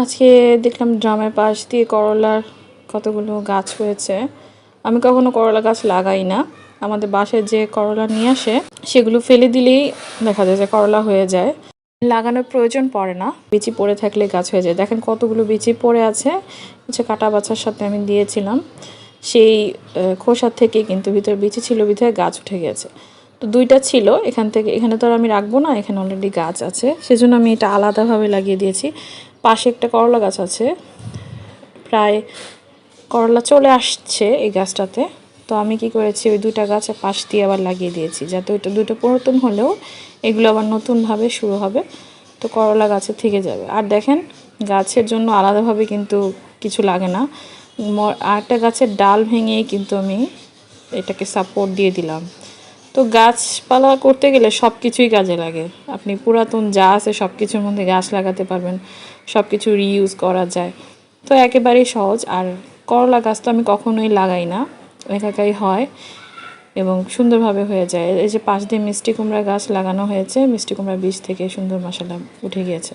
আজকে দেখলাম ড্রামের পাশ দিয়ে করলার কতগুলো গাছ হয়েছে। আমি কখনো করলা গাছ লাগাই না। আমাদের বাসায় যে করলা নিয়ে আসে সেগুলো ফেলে দিলেই দেখা যায় যে করলা হয়ে যায়, লাগানোর প্রয়োজন পড়ে না। বিচি পড়ে থাকলে গাছ হয়ে যায়। দেখেন কতগুলো বিচি পড়ে আছে, হচ্ছে কাটা বাছার সাথে আমি দিয়েছিলাম, সেই খোসার থেকে কিন্তু ভিতরে বিচি ছিল, ভিতরে গাছ উঠে গেছে। তো দুইটা ছিল এখান থেকে, এখানে তো আর আমি রাখবো না, এখানে অলরেডি গাছ আছে, সেজন্য আমি এটা আলাদাভাবে লাগিয়ে দিয়েছি। পাশে একটা করলা গাছ আছে, প্রায় করলা চলে আসছে এই গাছটাতে। তো আমি কি করেছি, ওই দুইটা গাছ পাশ দিয়ে আবার লাগিয়ে দিয়েছি, যাতে ওইটা দুটো পুরাতন হলেও এগুলো আবার নতুনভাবে শুরু হবে, তো করলা গাছে থেকে যাবে। আর দেখেন গাছের জন্য আলাদাভাবে কিন্তু কিছু লাগে না, আরেকটা গাছের ডাল ভেঙেই কিন্তু আমি এটাকে সাপোর্ট দিয়ে দিলাম। তো গাছপালা করতে গেলে সব কিছুই কাজে লাগে। আপনি পুরাতন যা আছে সব কিছুর মধ্যে গাছ লাগাতে পারবেন, সব কিছু রিইউজ করা যায়। তো একেবারেই সহজ। আর করলা গাছ তো আমি কখনোই লাগাই না, একাই হয় এবং সুন্দরভাবে হয়ে যায়। এই যে পাশ দিয়ে মিষ্টি কুমড়া গাছ লাগানো হয়েছে, মিষ্টি কুমড়া বীজ থেকে সুন্দর মশলা উঠে গিয়েছে।